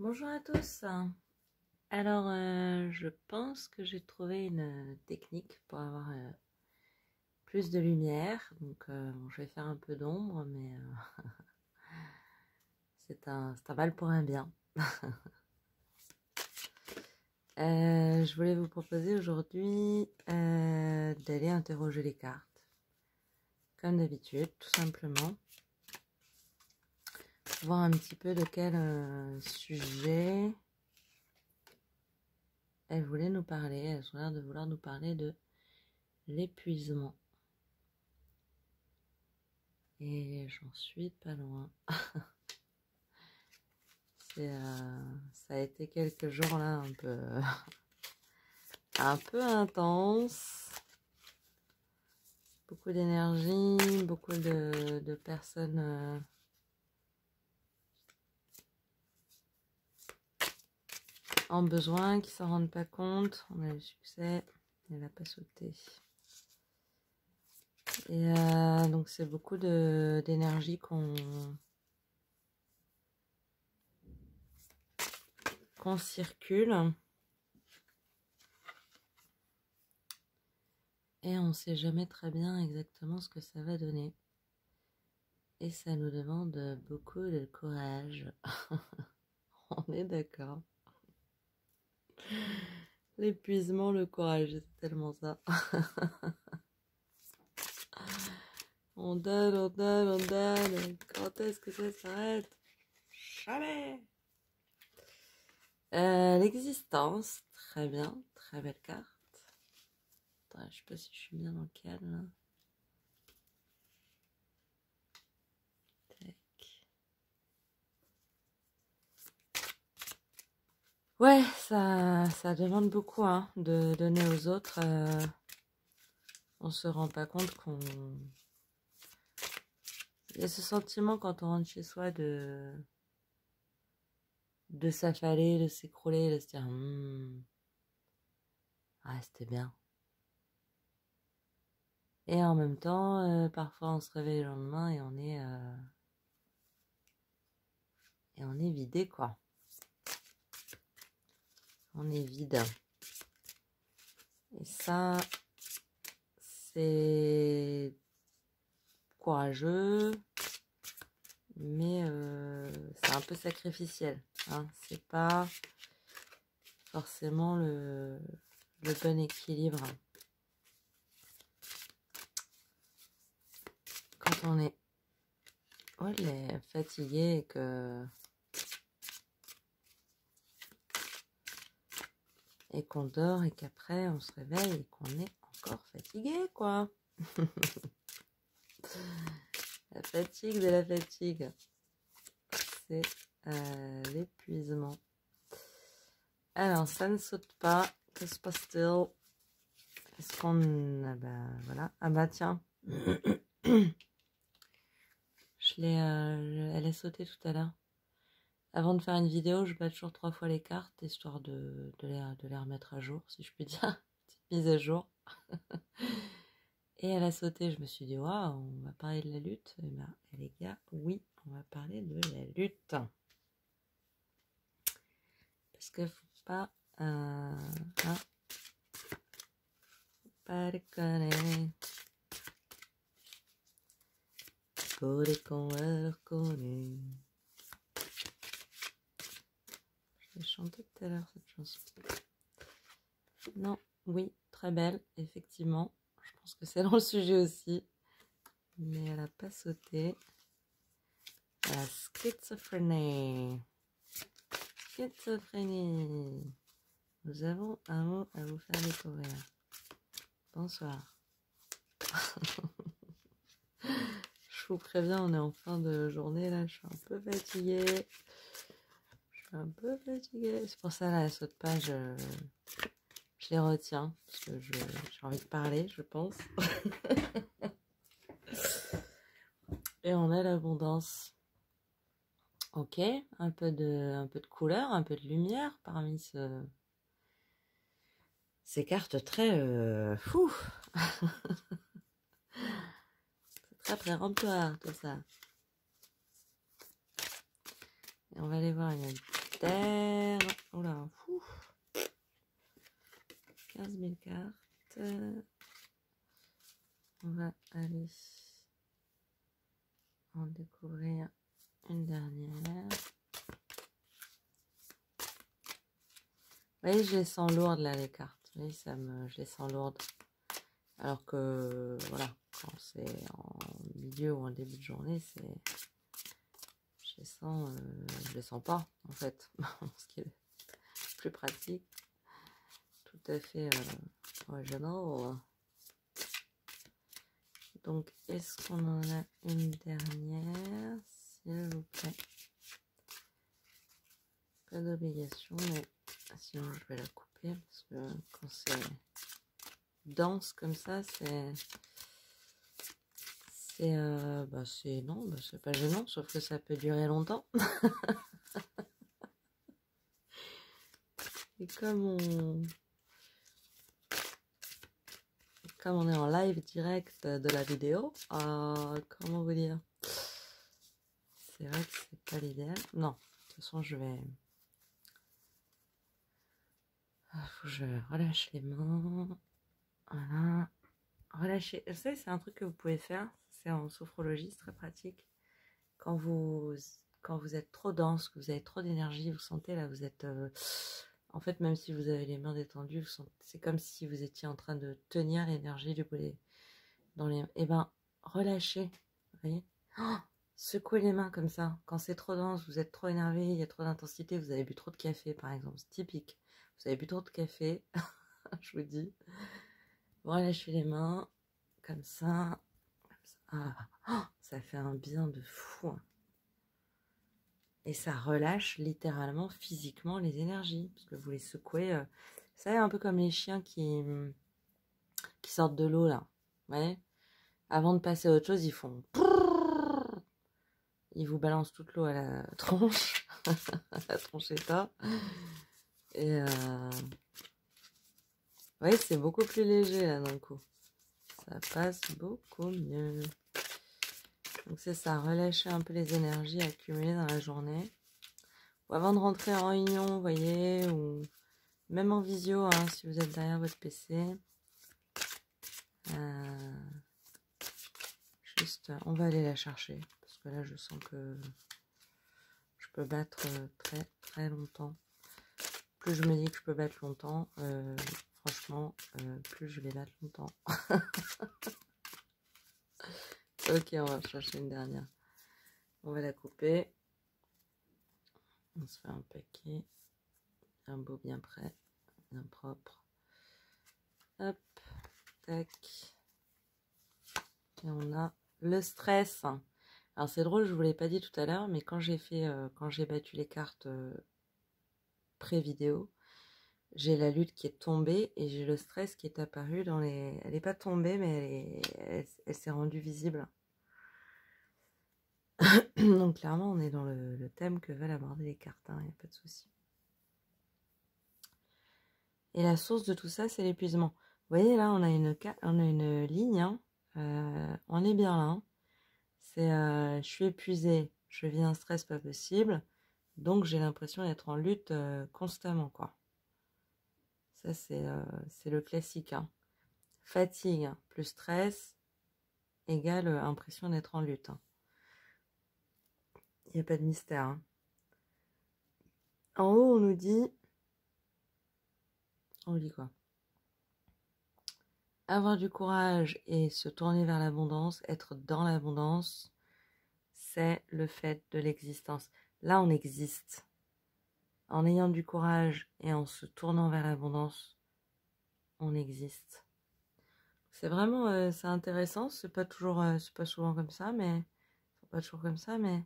Bonjour à tous. Alors, je pense que j'ai trouvé une technique pour avoir plus de lumière. Donc, bon, je vais faire un peu d'ombre, mais c'est un mal pour un bien. Je voulais vous proposer aujourd'hui d'aller interroger les cartes, comme d'habitude, tout simplement. Voir un petit peu de quel sujet elles voulaient nous parler. Elles ont l'air de vouloir nous parler de l'épuisement. Et j'en suis pas loin. Ça a été quelques jours là un peu intense. Beaucoup d'énergie, beaucoup de personnes en besoin qui s'en rendent pas compte. On a eu succès, elle n'a pas sauté. Et donc c'est beaucoup d'énergie qu'on circule. Et on ne sait jamais très bien exactement ce que ça va donner. Et ça nous demande beaucoup de courage. On est d'accord. L'épuisement, le courage, c'est tellement ça. On donne, on donne, on donne. Quand est-ce que ça s'arrête? Jamais. L'existence, très bien, très belle carte. Attends, je sais pas si je suis bien dans le cadre là. Tac. Ouais, ça demande beaucoup hein, de donner aux autres. On se rend pas compte qu'on... Il y a ce sentiment quand on rentre chez soi de s'affaler, de s'écrouler, de se dire ah c'était bien. Et en même temps, parfois on se réveille le lendemain et on est vidé quoi. On est vide. Et ça, c'est courageux, mais c'est un peu sacrificiel. Hein. C'est pas forcément le bon équilibre. Quand on est fatigué et qu'on dort et qu'après on se réveille et qu'on est encore fatigué quoi. La fatigue de la fatigue, c'est l'épuisement. Alors ça ne saute pas, que se passe-t-il? Est-ce qu'on... Ah bah voilà, ah bah tiens. Elle a sauté tout à l'heure. Avant de faire une vidéo, je bats toujours 3 fois les cartes, histoire de les remettre à jour, si je puis dire. Petite mise à jour. Et elle a sauté, je me suis dit, waouh, on va parler de la lutte. Et ben, les gars, oui, on va parler de la lutte. Parce qu'il faut pas... faut pas déconner. Pour les cons, alors qu'on est... Je l'ai chanté tout à l'heure, cette chanson. Non, oui, très belle, effectivement. Je pense que c'est dans le sujet aussi. Mais elle n'a pas sauté. La schizophrénie. Schizophrénie. Nous avons un mot à vous faire découvrir. Bonsoir. Je vous préviens, on est en fin de journée là. Je suis un peu fatiguée. C'est pour ça là, elle saute pas. Je les retiens. Parce que j'ai envie de parler, je pense. Et on a l'abondance. Ok, un peu de couleur, un peu de lumière parmi ces cartes très fou. C'est très péremptoire tout ça. Et on va aller voir, il y a mystère. Oula, 15 000 cartes. On va aller en découvrir une dernière. Vous voyez, je les sens lourdes là, les cartes. Vous voyez, je les sens lourdes. Alors que, voilà, quand c'est en milieu ou en début de journée, je les sens pas, en fait. Ce qui est plus pratique. Tout à fait original. Donc, est-ce qu'on en a une dernière, s'il vous plaît? Pas d'obligation, mais sinon je vais la couper parce que quand c'est dense comme ça, non, c'est pas gênant, sauf que ça peut durer longtemps. Et comme on est en live direct de la vidéo, comment vous dire? C'est vrai que c'est pas l'idéal. Non, de toute façon, faut que je relâche les mains. Voilà. Relâchez. Vous savez, c'est un truc que vous pouvez faire. C'est en sophrologie, c'est très pratique. Quand vous êtes trop dense, que vous avez trop d'énergie, vous sentez là, vous êtes... en fait, même si vous avez les mains détendues, c'est comme si vous étiez en train de tenir l'énergie du boulet dans les... Eh ben, relâchez. Vous voyez, secouez les mains comme ça. Quand c'est trop dense, vous êtes trop énervé, il y a trop d'intensité, vous avez bu trop de café, par exemple. C'est typique. Vous avez bu trop de café, je vous dis. Relâchez les mains, comme ça. Ça fait un bien de fou. Et ça relâche littéralement, physiquement, les énergies. Parce que vous les secouez. Vous savez, un peu comme les chiens qui sortent de l'eau, là. Ouais. Avant de passer à autre chose, ils font... Ils vous balancent toute l'eau à la tronche. À la tronchetta. Et... Oui, c'est beaucoup plus léger, là, d'un coup. Ça passe beaucoup mieux. Donc c'est ça, relâcher un peu les énergies accumulées dans la journée. Ou avant de rentrer en réunion, vous voyez, ou même en visio, hein, si vous êtes derrière votre PC. Juste, on va aller la chercher. Parce que là, je sens que je peux battre très très longtemps. Plus je me dis que je peux battre longtemps, franchement, plus je vais battre longtemps. Ok, on va chercher une dernière. On va la couper. On se fait un paquet. Bien beau, bien prêt, bien propre. Hop, tac. Et on a le stress. Alors c'est drôle, je vous l'ai pas dit tout à l'heure, mais quand j'ai battu les cartes pré-vidéo, j'ai la lutte qui est tombée et j'ai le stress qui est apparu dans les... Elle n'est pas tombée, mais elle s'est rendue visible. Donc clairement, on est dans le thème que veulent aborder les cartes, il n'y a pas de souci. Et la source de tout ça, c'est l'épuisement. Vous voyez, là, on a une ligne, hein. On est bien là. Hein. C'est je suis épuisée, je vis un stress pas possible, donc j'ai l'impression d'être en lutte constamment, quoi. Ça, c'est le classique. Hein. Fatigue plus stress égale impression d'être en lutte. Hein. Il n'y a pas de mystère. Hein. En haut, on nous dit... On dit quoi? Avoir du courage et se tourner vers l'abondance, être dans l'abondance, c'est le fait de l'existence. Là, on existe. En ayant du courage et en se tournant vers l'abondance, on existe. C'est vraiment, c'est intéressant. C'est pas souvent comme ça, mais c'est pas toujours comme ça, mais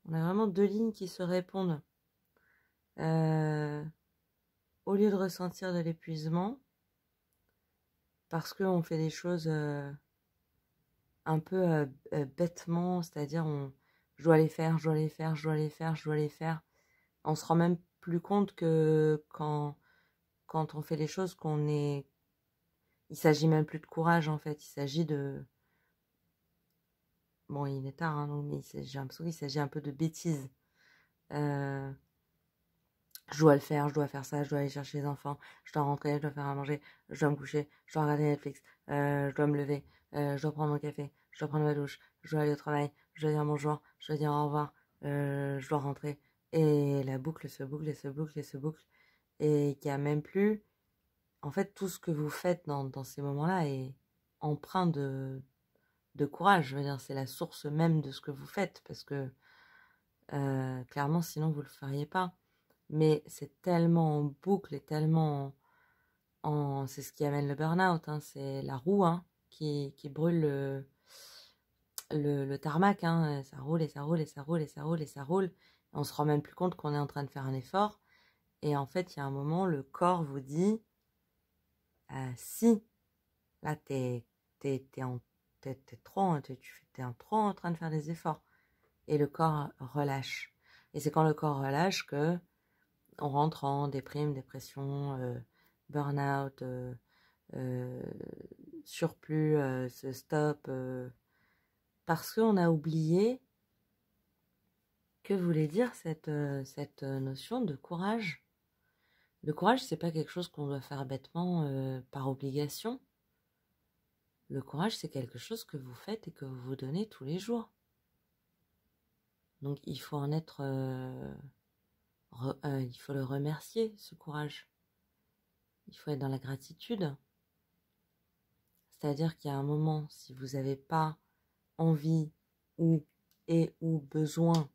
on a vraiment deux lignes qui se répondent. Au lieu de ressentir de l'épuisement, parce qu'on fait des choses un peu bêtement, c'est-à-dire je dois les faire, je dois les faire, je dois les faire, je dois les faire. On se rend même plus compte que quand on fait les choses, il s'agit même plus de courage en fait, il s'agit de... Bon, il est tard, hein, mais j'ai l'impression qu'il s'agit un peu de bêtises. Je dois le faire, je dois faire ça, je dois aller chercher les enfants, je dois rentrer, je dois faire à manger, je dois me coucher, je dois regarder Netflix, je dois me lever, je dois prendre mon café, je dois prendre ma douche, je dois aller au travail, je dois dire bonjour, je dois dire au revoir, je dois rentrer. Et la boucle se boucle et se boucle et se boucle. Et qu'il n'y a même plus... En fait, tout ce que vous faites dans ces moments-là est empreint de courage. Je veux dire, c'est la source même de ce que vous faites. Parce que, clairement, sinon, vous ne le feriez pas. Mais c'est tellement en boucle et tellement c'est ce qui amène le burn-out, hein, c'est la roue, hein, qui brûle le tarmac, hein, ça roule et ça roule et ça roule et ça roule et ça roule. On se rend même plus compte qu'on est en train de faire un effort. Et en fait, il y a un moment, le corps vous dit si, là, t'es trop, trop en train de faire des efforts. Et le corps relâche. Et c'est quand le corps relâche que on rentre en déprime, dépression, burn-out, surplus, stop, parce qu'on a oublié que voulait dire cette notion de courage. Le courage, c'est pas quelque chose qu'on doit faire bêtement par obligation. Le courage, c'est quelque chose que vous faites et que vous vous donnez tous les jours. Donc il faut en être, il faut le remercier, ce courage. Il faut être dans la gratitude. C'est-à-dire qu'il y a un moment, si vous n'avez pas envie ou besoin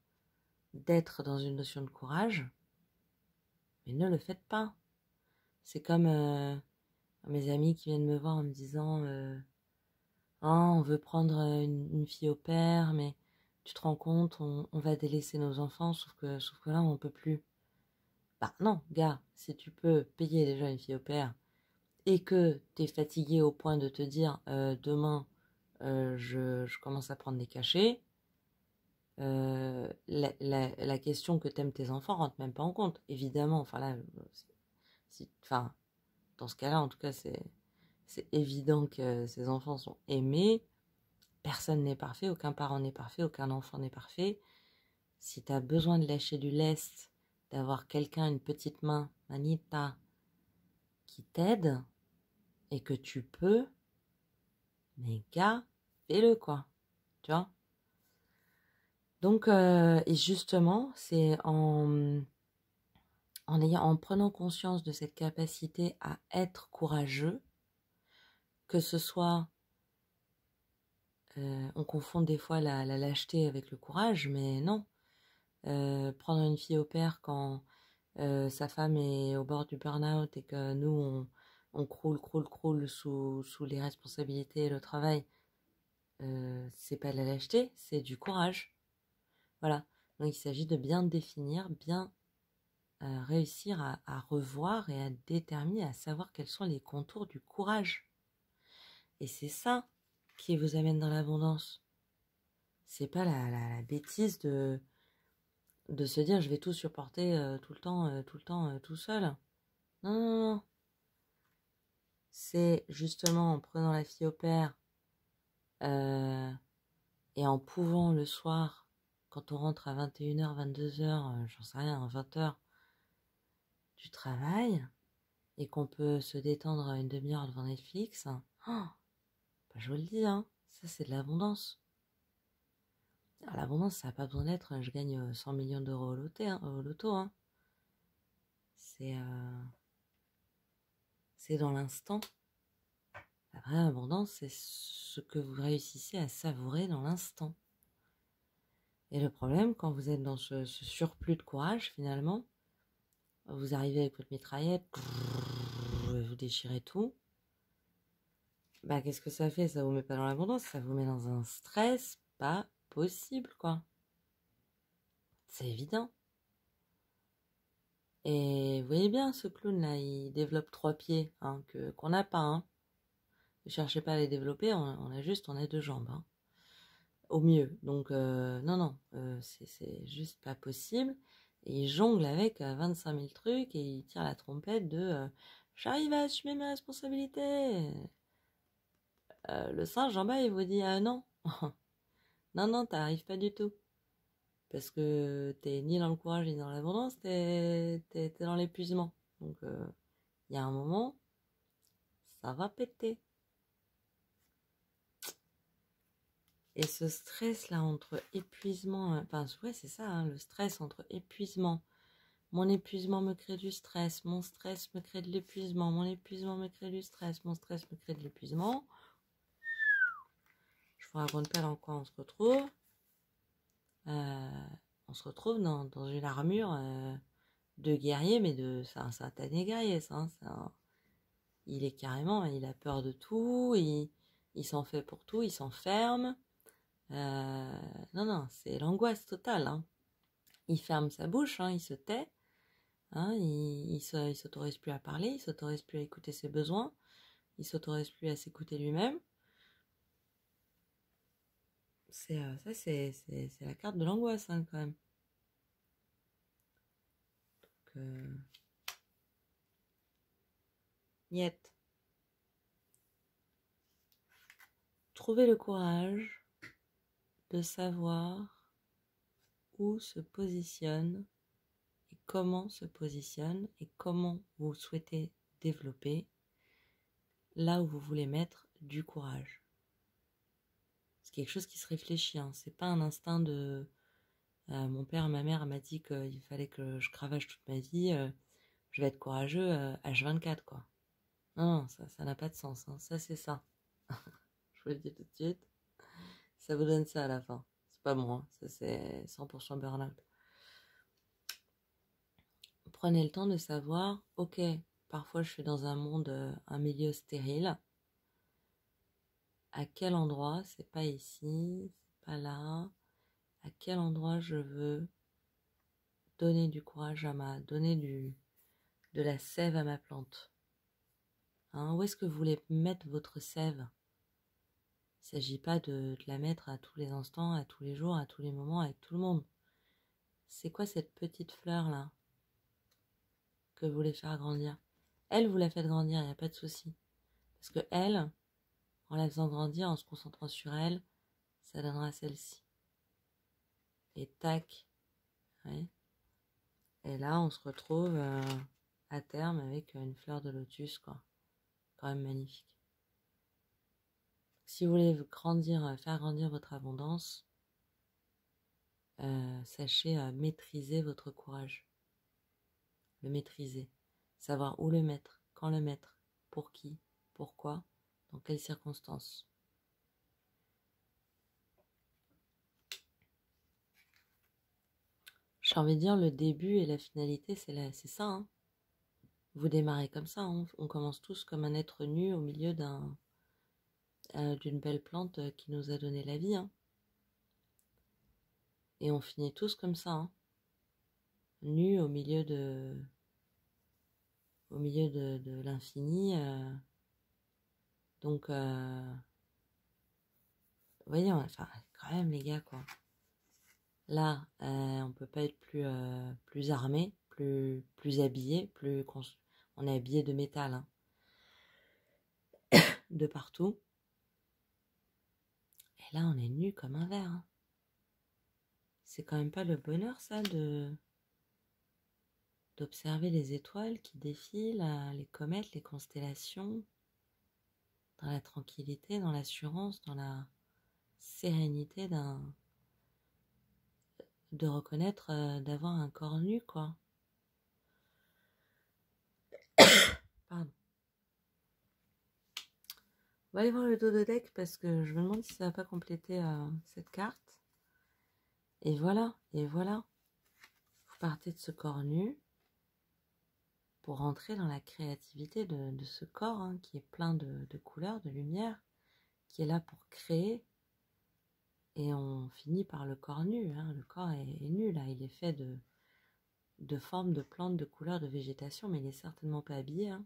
d'être dans une notion de courage, mais ne le faites pas. C'est comme mes amis qui viennent me voir en me disant oh, on veut prendre une fille au père, mais tu te rends compte, on va délaisser nos enfants, sauf que là, on peut plus. Bah non, gars, si tu peux payer déjà une fille au père et que tu es fatigué au point de te dire demain, je commence à prendre des cachets, la question que t'aimes tes enfants rentre même pas en compte. Évidemment, enfin là, enfin, dans ce cas-là, en tout cas, c'est évident que ces enfants sont aimés. Personne n'est parfait, aucun parent n'est parfait, aucun enfant n'est parfait. Si tu as besoin de lâcher du lest, d'avoir quelqu'un, une petite main, manita, qui t'aide, et que tu peux, mais gars, fais-le quoi, tu vois. Donc, et justement, c'est en prenant conscience de cette capacité à être courageux, que ce soit, on confond des fois la lâcheté avec le courage, mais non. Prendre une fille au père quand sa femme est au bord du burn-out et que nous, on croule sous les responsabilités et le travail, c'est pas de la lâcheté, c'est du courage. Voilà. Donc il s'agit de bien définir, bien réussir à revoir et à déterminer, à savoir quels sont les contours du courage. Et c'est ça qui vous amène dans l'abondance. C'est pas la bêtise de se dire je vais tout supporter tout le temps, tout seul. Non, non, non. C'est justement en prenant la fille au père et en pouvant le soir, quand on rentre à 21h, 22h, j'en sais rien, à 20h du travail, et qu'on peut se détendre à une demi-heure devant Netflix, oh, bah, je vous le dis, hein, ça c'est de l'abondance. Alors l'abondance, ça n'a pas besoin d'être je gagne 100 millions d'euros au loto. Hein. C'est dans l'instant. La vraie abondance, c'est ce que vous réussissez à savourer dans l'instant. Et le problème, quand vous êtes dans ce surplus de courage, finalement, vous arrivez avec votre mitraillette, vous déchirez tout. Bah, qu'est-ce que ça fait? Ça vous met pas dans l'abondance, ça vous met dans un stress pas possible, quoi. C'est évident. Et vous voyez bien, ce clown-là, il développe 3 pieds, hein, qu'on n'a pas, hein. Ne cherchez pas à les développer, on a 2 jambes, hein. Au mieux. Donc, non, c'est juste pas possible. Et il jongle avec 25 000 trucs et il tire la trompette de j'arrive à assumer mes responsabilités. Le singe en bas, il vous dit non, non, t'arrives pas du tout. Parce que t'es ni dans le courage ni dans l'abondance, t'es dans l'épuisement. Donc, il y a un moment, ça va péter. Et ce stress-là entre épuisement, enfin, ouais, c'est ça, hein, le stress entre épuisement. Mon épuisement me crée du stress, mon stress me crée de l'épuisement, mon épuisement me crée du stress, mon stress me crée de l'épuisement. Je vous raconte pas dans quoi on se retrouve. On se retrouve dans une armure de guerrier, mais c'est un satané guerrier, ça. Hein, il est carrément, il a peur de tout, il s'en fait pour tout, il s'enferme. Non, c'est l'angoisse totale. Hein. Il ferme sa bouche, hein, il se tait. Hein, il s'autorise plus à parler, il s'autorise plus à écouter ses besoins, il s'autorise plus à s'écouter lui-même. C'est la carte de l'angoisse, hein, quand même. Donc, niet. Trouver le courage de savoir où se positionne et comment se positionne et comment vous souhaitez développer là où vous voulez mettre du courage. C'est quelque chose qui se réfléchit, hein. C'est pas un instinct de mon père et ma mère m'a dit qu'il fallait que je cravache toute ma vie, je vais être courageux H24 quoi. Non, ça n'a pas de sens, hein. Ça c'est ça. Je vous le dis tout de suite. Ça vous donne ça à la fin. C'est pas moi, ça c'est 100% burn-out. Prenez le temps de savoir, ok, parfois je suis dans un monde, un milieu stérile. À quel endroit, c'est pas ici, c'est pas là. À quel endroit je veux donner du courage donner de la sève à ma plante. Hein, où est-ce que vous voulez mettre votre sève? Il ne s'agit pas de la mettre à tous les instants, à tous les jours, à tous les moments, avec tout le monde. C'est quoi cette petite fleur-là que vous voulez faire grandir? Elle, vous la faites grandir, il n'y a pas de souci. Parce que elle, en la faisant grandir, en se concentrant sur elle, ça donnera celle-ci. Et tac, ouais. Et là, on se retrouve à terme avec une fleur de lotus, quoi. Quand même magnifique. Si vous voulez faire grandir votre abondance, sachez maîtriser votre courage. Le maîtriser. Savoir où le mettre, quand le mettre, pour qui, pourquoi, dans quelles circonstances. J'ai envie de dire, le début et la finalité, c'est ça. Hein. Vous démarrez comme ça. Hein. On commence tous comme un être nu au milieu d'une belle plante qui nous a donné la vie. Hein. Et on finit tous comme ça. Hein. Nus au milieu de l'infini. Donc, voyez, enfin, quand même, les gars, quoi. Là, on peut pas être plus armé, plus habillé, on est habillé de métal, hein, de partout. Et là, on est nu comme un verre. Hein. C'est quand même pas le bonheur, ça, d'observer les étoiles qui défilent, les comètes, les constellations, dans la tranquillité, dans l'assurance, dans la sérénité de reconnaître, d'avoir un corps nu, quoi. Pardon. On va aller voir le dos de deck parce que je me demande si ça va pas compléter cette carte. Et voilà. Vous partez de ce corps nu pour rentrer dans la créativité de ce corps hein, qui est plein de couleurs, de lumière, qui est là pour créer. Et on finit par le corps nu. Hein. Le corps est nu là, il est fait de formes, de plantes, de couleurs, de végétation, mais il n'est certainement pas habillé. Hein.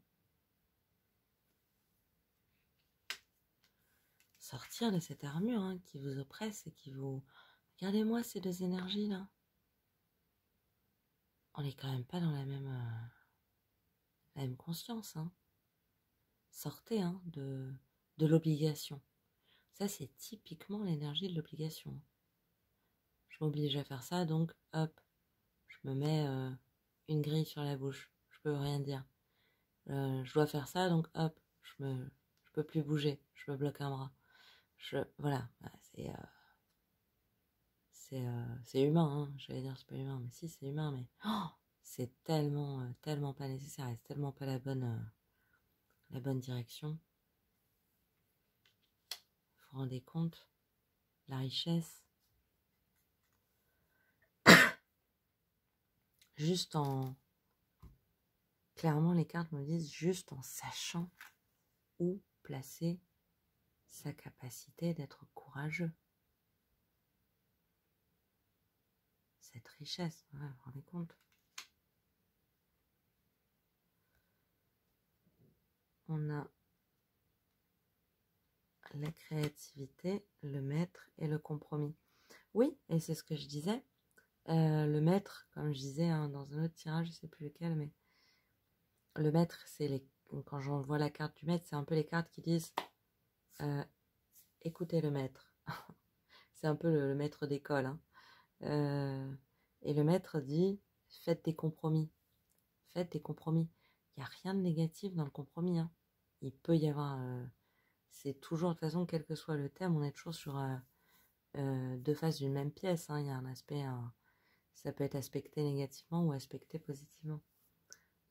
Sortir de cette armure hein, qui vous oppresse et qui vous... Regardez-moi ces deux énergies là. On n'est quand même pas dans la même conscience. Hein. Sortez hein, de l'obligation. Ça, c'est typiquement l'énergie de l'obligation. je m'oblige à faire ça, donc hop, je me mets une grille sur la bouche, je peux rien dire. Je dois faire ça, donc hop, je peux plus bouger, je me bloque un bras. Voilà, c'est humain, hein. J'allais dire c'est pas humain, mais si c'est humain, mais oh, c'est tellement pas nécessaire, et c'est tellement pas la bonne direction. Vous vous rendez compte, la richesse, juste en, clairement les cartes me disent juste en sachant où placer sa capacité d'être courageux. Cette richesse, ouais, vous vous rendez compte? On a la créativité, le maître et le compromis. Oui, et c'est ce que je disais. Le maître, comme je disais hein, dans un autre tirage, je ne sais plus lequel, mais le maître, quand j'en vois la carte du maître, c'est un peu les cartes qui disent écoutez le maître. C'est un peu le maître d'école. Hein. Et le maître dit faites des compromis. Faites des compromis. Il n'y a rien de négatif dans le compromis. Hein. Il peut y avoir... c'est toujours, de toute façon, quel que soit le thème, on est toujours sur deux faces d'une même pièce. Hein. Il y a un aspect... ça peut être aspecté négativement ou aspecté positivement.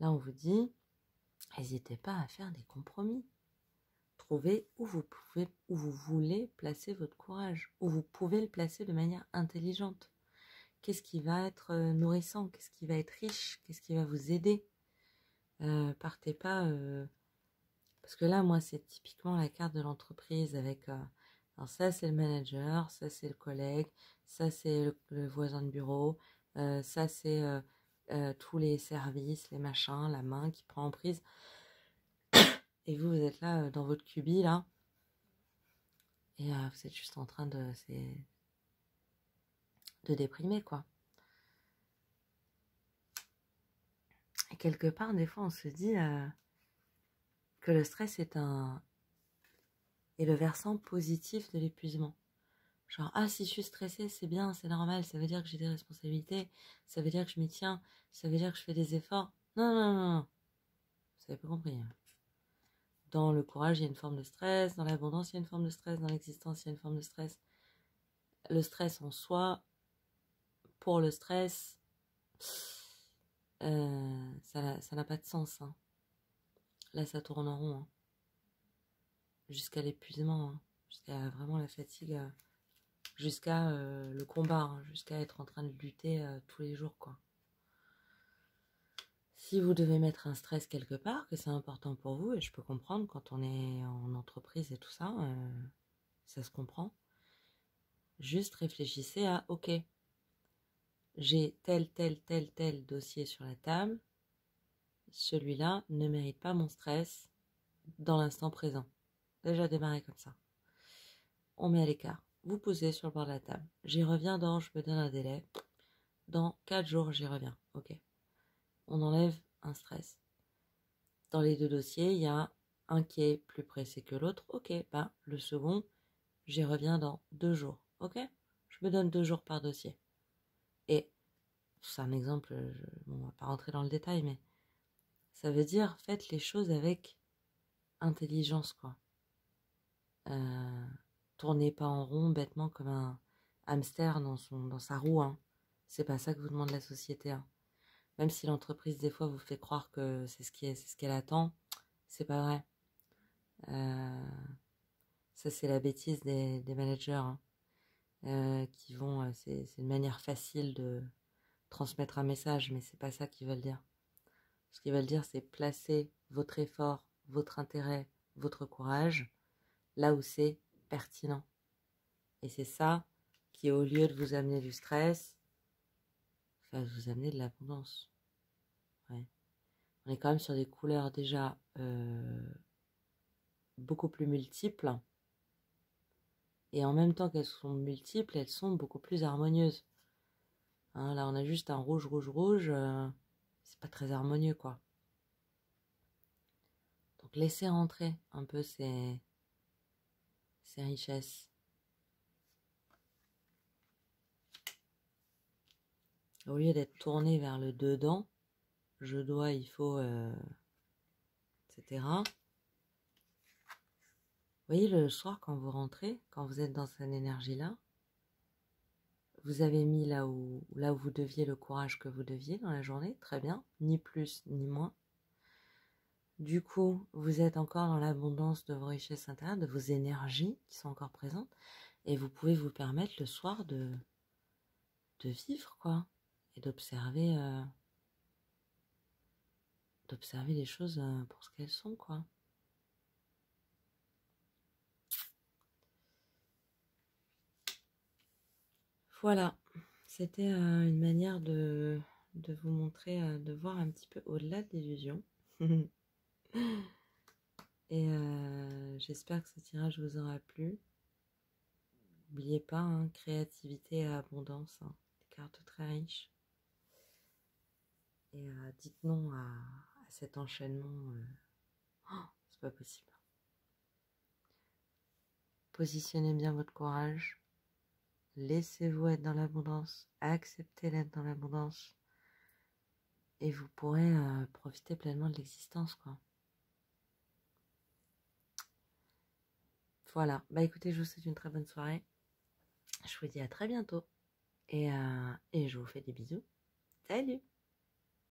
Là, on vous dit, n'hésitez pas à faire des compromis. Trouvez où vous voulez placer votre courage, où vous pouvez le placer de manière intelligente. Qu'est-ce qui va être nourrissant, qu'est-ce qui va être riche, qu'est-ce qui va vous aider. Partez pas... parce que là, moi, c'est typiquement la carte de l'entreprise avec... alors ça, c'est le manager, ça, c'est le collègue, ça, c'est le voisin de bureau, ça, c'est tous les services, les machins, la main qui prend en prise. Et vous êtes là dans votre cubi, là. Et vous êtes juste en train de déprimer, quoi. Et quelque part, des fois, on se dit que le stress est le versant positif de l'épuisement. Genre, ah, si je suis stressée, c'est bien, c'est normal, ça veut dire que j'ai des responsabilités, ça veut dire que je m'y tiens, ça veut dire que je fais des efforts. Non, non, non, non. Vous avez pas compris. Hein. Dans le courage, il y a une forme de stress, dans l'abondance, il y a une forme de stress, dans l'existence, il y a une forme de stress. Le stress en soi, pour le stress, ça n'a pas de sens. Hein. Là, ça tourne en rond. Hein. Jusqu'à l'épuisement, hein. Jusqu'à vraiment la fatigue, jusqu'à le combat, hein. Jusqu'à être en train de lutter tous les jours, quoi. Si vous devez mettre un stress quelque part, que c'est important pour vous, et je peux comprendre quand on est en entreprise et tout ça, ça se comprend. Juste réfléchissez à, ok, j'ai tel dossier sur la table, celui-là ne mérite pas mon stress dans l'instant présent. Déjà démarrer comme ça. On met à l'écart. Vous posez sur le bord de la table. J'y reviens je me donne un délai. Dans 4 jours, j'y reviens. Ok. On enlève un stress. Dans les deux dossiers, il y a un qui est plus pressé que l'autre. Ok, le second, j'y reviens dans 2 jours. Ok, je me donne 2 jours par dossier. Et c'est un exemple, on va pas rentrer dans le détail, mais ça veut dire faites les choses avec intelligence, quoi. Tournez pas en rond bêtement comme un hamster dans sa roue. Hein. C'est pas ça que vous demande la société. Hein. Même si l'entreprise des fois vous fait croire que c'est ce qu'elle attend, c'est pas vrai. Ça c'est la bêtise des managers hein, qui vont. C'est une manière facile de transmettre un message, mais c'est pas ça qu'ils veulent dire. Ce qu'ils veulent dire, c'est placer votre effort, votre intérêt, votre courage là où c'est pertinent. Et c'est ça qui, au lieu de vous amener du stress, va vous amener de l'abondance. Ouais. On est quand même sur des couleurs déjà beaucoup plus multiples. Et en même temps qu'elles sont multiples, elles sont beaucoup plus harmonieuses. Hein, là, on a juste un rouge, c'est pas très harmonieux, quoi. Donc, laissez rentrer un peu ces richesses. Au lieu d'être tourné vers le dedans, je dois, il faut, etc. Vous voyez, le soir, quand vous rentrez, quand vous êtes dans cette énergie-là, vous avez mis là où vous deviez le courage que vous deviez dans la journée, très bien, ni plus ni moins. Du coup, vous êtes encore dans l'abondance de vos richesses intérieures, de vos énergies qui sont encore présentes, et vous pouvez vous permettre le soir de vivre, quoi, et d'observer les choses pour ce qu'elles sont, quoi. Voilà, c'était une manière de vous montrer, de voir un petit peu au-delà de l'illusion. Et j'espère que ce tirage vous aura plu. N'oubliez pas, hein, créativité et abondance, hein, des cartes très riches. Et dites non à cet enchaînement. Oh, c'est pas possible. Positionnez bien votre courage. Laissez-vous être dans l'abondance. Acceptez d'être dans l'abondance. Et vous pourrez profiter pleinement de l'existence, quoi. Voilà. Bah écoutez, je vous souhaite une très bonne soirée. Je vous dis à très bientôt. Et je vous fais des bisous. Salut!